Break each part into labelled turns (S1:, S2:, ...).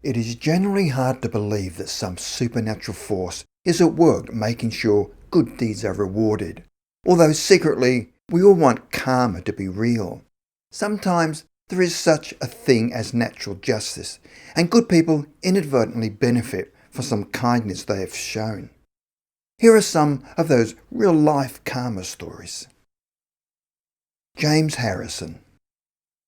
S1: It is generally hard to believe that some supernatural force is at work making sure good deeds are rewarded, although secretly we all want karma to be real. Sometimes there is such a thing as natural justice, and good people inadvertently benefit for some kindness they have shown. Here are some of those real-life karma stories. James Harrison.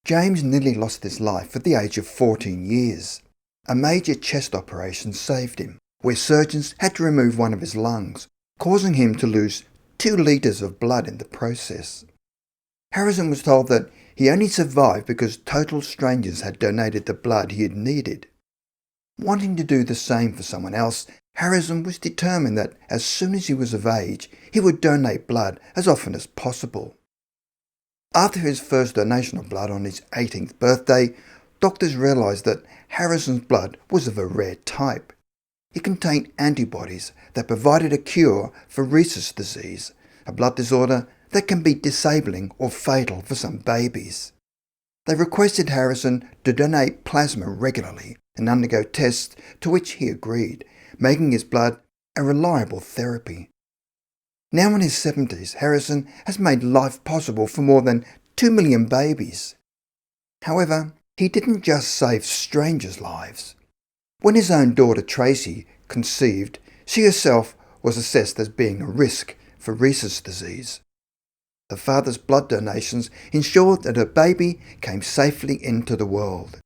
S1: James nearly lost his life at the age of 14 years. A major chest operation saved him, where surgeons had to remove one of his lungs, causing him to lose 2 litres of blood in the process. Harrison was told that he only survived because total strangers had donated the blood he had needed. Wanting to do the same for someone else, Harrison was determined that as soon as he was of age, he would donate blood as often as possible. After his first donation of blood on his 18th birthday, doctors realised that Harrison's blood was of a rare type. It contained antibodies that provided a cure for rhesus disease, a blood disorder that can be disabling or fatal for some babies. They requested Harrison to donate plasma regularly and undergo tests, to which he agreed, making his blood a reliable therapy. Now in his 70s, Harrison has made life possible for more than 2 million babies. However, he didn't just save strangers' lives. When his own daughter Tracy conceived, she herself was assessed as being a risk for rhesus disease. The father's blood donations ensured that her baby came safely into the world.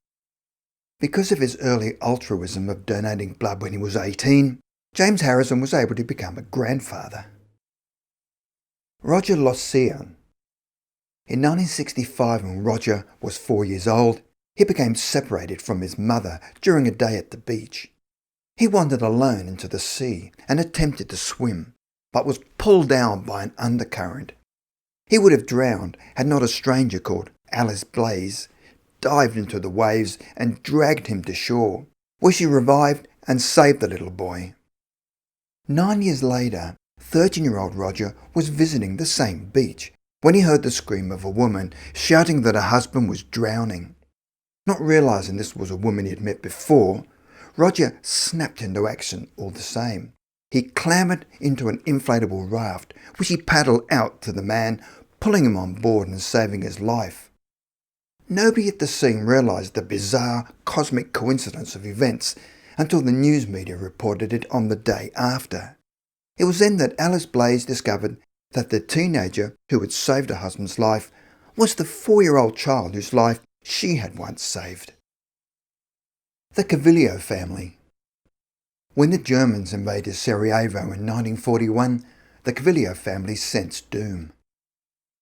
S1: Because of his early altruism of donating blood when he was 18, James Harrison was able to become a grandfather. Roger LAUSIER. In 1965, when Roger was 4 years old, he became separated from his mother during a day at the beach. He wandered alone into the sea and attempted to swim, but was pulled down by an undercurrent. He would have drowned had not a stranger called Alice Blaze dived into the waves and dragged him to shore, where she revived and saved the little boy. 9 years later, 13-year-old Roger was visiting the same beach when he heard the scream of a woman shouting that her husband was drowning. Not realising this was a woman he had met before, Roger snapped into action all the same. He clambered into an inflatable raft, which he paddled out to the man, pulling him on board and saving his life. Nobody at the scene realised the bizarre cosmic coincidence of events until the news media reported it on the day after. It was then that Alice Blaze discovered that the teenager who had saved her husband's life was the 4-year-old child whose life she had once saved. The Cavillo family. When the Germans invaded Sarajevo in 1941, the Cavillo family sensed doom.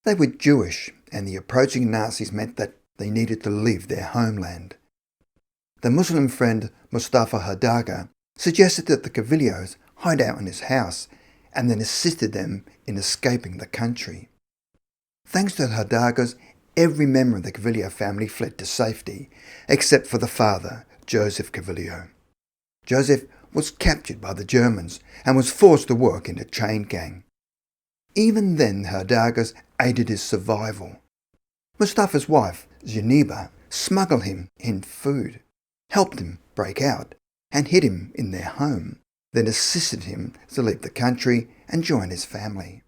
S1: They were Jewish, and the approaching Nazis meant that they needed to leave their homeland. The Muslim friend Mustafa Hardaga suggested that the Cavillos hide out in his house and then assisted them in escaping the country. Thanks to the Hardaga's, every member of the Cavillo family fled to safety, except for the father, Joseph Cavillo. Joseph was captured by the Germans and was forced to work in a chain gang. Even then, the Hardagas aided his survival. Mustafa's wife, Zeniba, smuggled him in food, helped him break out, and hid him in their home, then assisted him to leave the country and join his family.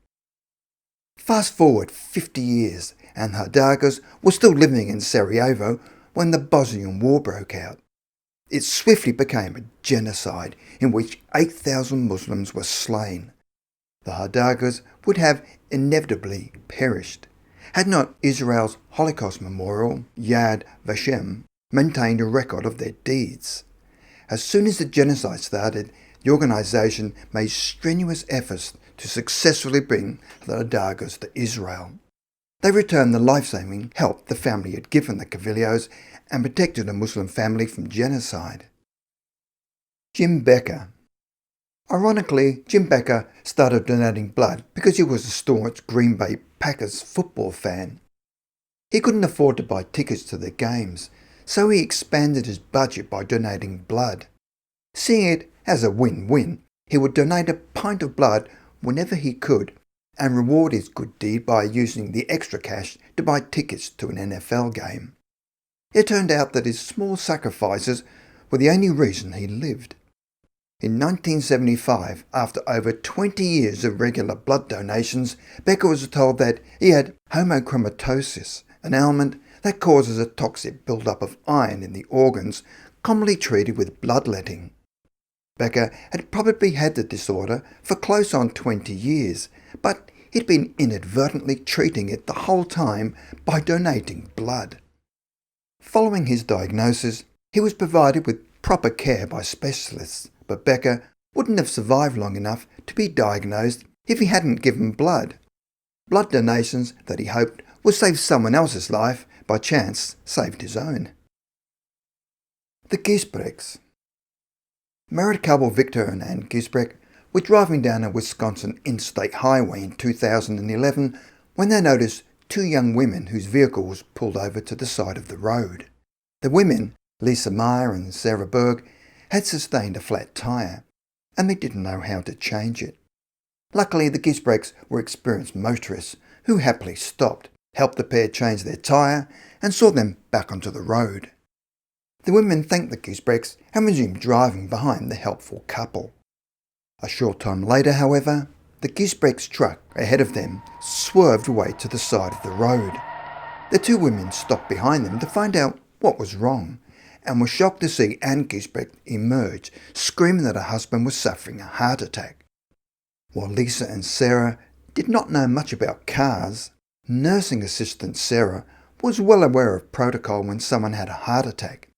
S1: Fast forward 50 years, and Hardagas were still living in Sarajevo when the Bosnian War broke out. It swiftly became a genocide in which 8,000 Muslims were slain. The Hardagas would have inevitably perished had not Israel's Holocaust memorial, Yad Vashem, maintained a record of their deeds. As soon as the genocide started, the organisation made strenuous efforts to successfully bring the Hardagas to Israel. They returned the life-saving help the family had given the Cavillos and protected the Muslim family from genocide. Jim BECKER. Ironically, Jim BECKER started donating blood because he was a staunch Green Bay Packers football fan. He couldn't afford to buy tickets to their games, so he expanded his budget by donating blood. Seeing it as a win-win, he would donate a pint of blood whenever he could and reward his good deed by using the extra cash to buy tickets to an NFL game. It turned out that his small sacrifices were the only reason he lived. In 1975, after over 20 years of regular blood donations, Becker was told that he had hemochromatosis, an ailment that causes a toxic buildup of iron in the organs, commonly treated with bloodletting. Becker had probably had the disorder for close on 20 years, but he'd been inadvertently treating it the whole time by donating blood. Following his diagnosis, he was provided with proper care by specialists, but Becker wouldn't have survived long enough to be diagnosed if he hadn't given blood. Blood donations that he hoped would save someone else's life, by chance saved his own. The Giesbrecks. Married couple Victor and Ann Giesbrecht were driving down a Wisconsin interstate highway in 2011 when they noticed two young women whose vehicles pulled over to the side of the road. The women, Lisa Meyer and Sarah Berg, had sustained a flat tyre, and they didn't know how to change it. Luckily, the Giesbrechts were experienced motorists who happily stopped, helped the pair change their tyre, and saw them back onto the road. The women thanked the Giesbrechts and resumed driving behind the helpful couple. A short time later, however, the Giesbrechts' truck ahead of them swerved away to the side of the road. The two women stopped behind them to find out what was wrong, and were shocked to see Ann Giesbrecht emerge, screaming that her husband was suffering a heart attack. While Lisa and Sarah did not know much about cars, nursing assistant Sarah was well aware of protocol when someone had a heart attack.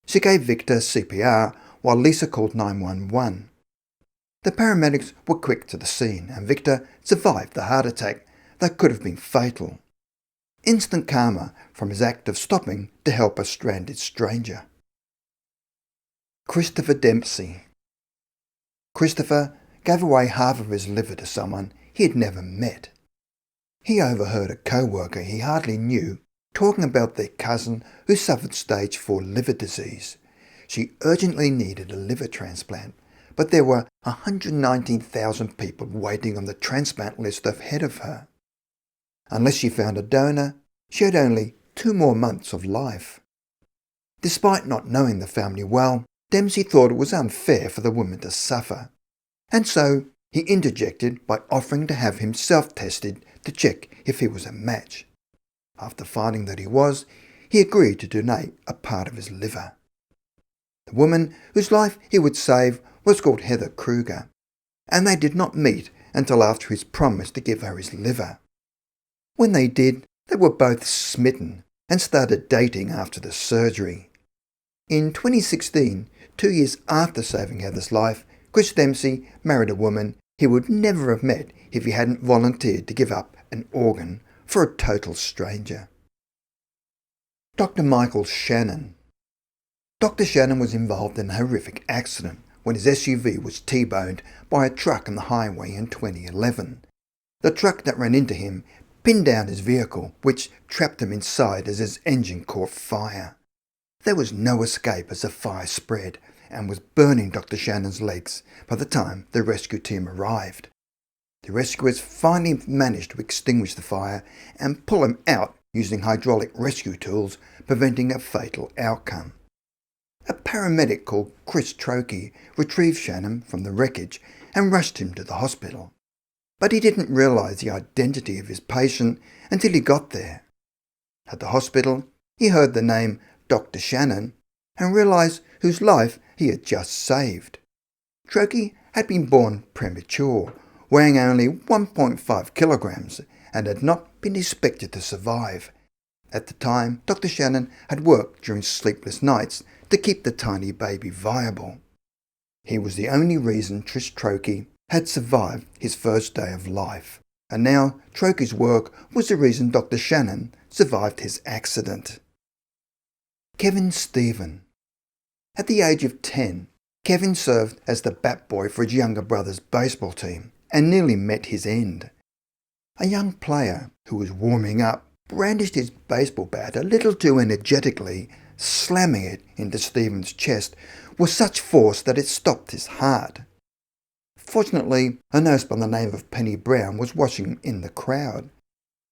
S1: She gave Victor CPR while Lisa called 911. The paramedics were quick to the scene, and Victor survived the heart attack that could have been fatal. Instant karma from his act of stopping to help a stranded stranger. Christopher Dempsey. Christopher gave away half of his liver to someone he had never met. He overheard a co-worker he hardly knew talking about their cousin who suffered stage 4 liver disease. She urgently needed a liver transplant, but there were 119,000 people waiting on the transplant list ahead of her. Unless she found a donor, she had only 2 more months of life. Despite not knowing the family well, Dempsey thought it was unfair for the woman to suffer, and so he interjected by offering to have himself tested to check if he was a match. After finding that he was, he agreed to donate a part of his liver. The woman whose life he would save was called Heather Kruger, and they did not meet until after his promise to give her his liver. When they did, they were both smitten and started dating after the surgery. In 2016, 2 years after saving Heather's life, Chris Dempsey married a woman he would never have met if he hadn't volunteered to give up an organ for a total stranger. Dr. Michael Shannon. Dr. Shannon was involved in a horrific accident when his SUV was T-boned by a truck on the highway in 2011. The truck that ran into him pinned down his vehicle, which trapped him inside as his engine caught fire. There was no escape as the fire spread and was burning Dr. Shannon's legs by the time the rescue team arrived. The rescuers finally managed to extinguish the fire and pull him out using hydraulic rescue tools, preventing a fatal outcome. A paramedic called Chris Trokey retrieved Shannon from the wreckage and rushed him to the hospital. But he didn't realise the identity of his patient until he got there. At the hospital, he heard the name Dr. Shannon and realised whose life he had just saved. Trokey had been born premature, weighing only 1.5 kilograms, and had not been expected to survive. At the time, Dr. Shannon had worked during sleepless nights to keep the tiny baby viable. He was the only reason Trish Trokey had survived his first day of life, and now Trokey's work was the reason Dr. Shannon survived his accident. Kevin Stephen. At the age of 10, Kevin served as the bat boy for his younger brother's baseball team and nearly met his end. A young player who was warming up brandished his baseball bat a little too energetically, slamming it into Stephen's chest with such force that it stopped his heart. Fortunately, a nurse by the name of Penny Brown was watching in the crowd.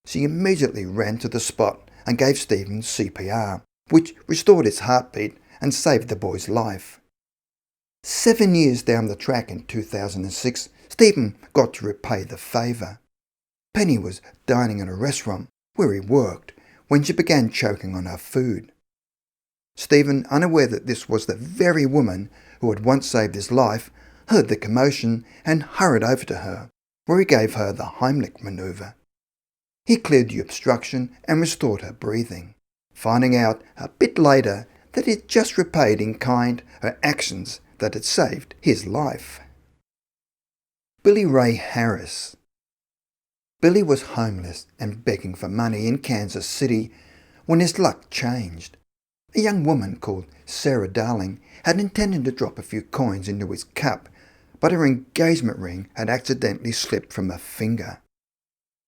S1: She immediately ran to the spot and gave Stephen CPR, which restored his heartbeat and saved the boy's life. 7 years down the track in 2006, Stephen got to repay the favour. Penny was dining in a restaurant where he worked when she began choking on her food. Stephen, unaware that this was the very woman who had once saved his life, heard the commotion and hurried over to her, where he gave her the Heimlich manoeuvre. He cleared the obstruction and restored her breathing, finding out a bit later that he had just repaid in kind her actions that had saved his life. Billy Ray Harris. Billy was homeless and begging for money in Kansas City when his luck changed. A young woman called Sarah Darling had intended to drop a few coins into his cup, but her engagement ring had accidentally slipped from her finger.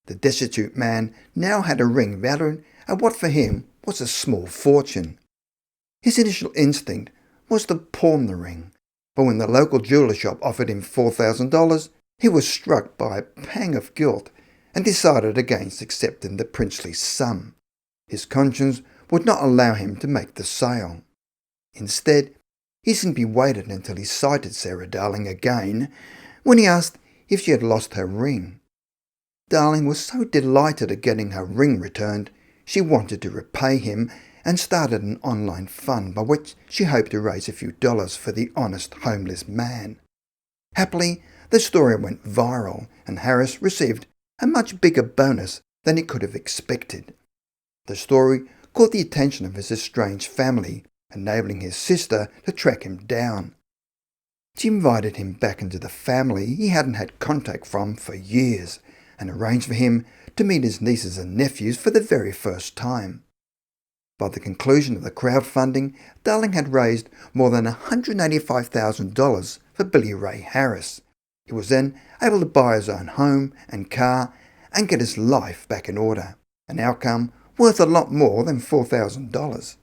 S1: The destitute man now had a ring valued at what for him was a small fortune. His initial instinct was to pawn the ring, but when the local jeweller shop offered him $4,000, he was struck by a pang of guilt and decided against accepting the princely sum. His conscience would not allow him to make the sale. Instead, he simply waited until he sighted Sarah Darling again, when he asked if she had lost her ring. Darling was so delighted at getting her ring returned, she wanted to repay him and started an online fund by which she hoped to raise a few dollars for the honest homeless man. Happily, the story went viral and Harris received a much bigger bonus than he could have expected. The story caught the attention of his estranged family, enabling his sister to track him down. She invited him back into the family he hadn't had contact from for years and arranged for him to meet his nieces and nephews for the very first time. By the conclusion of the crowdfunding, Darling had raised more than $185,000 for Billy Ray Harris. He was then able to buy his own home and car and get his life back in order, an outcome worth a lot more than $4,000.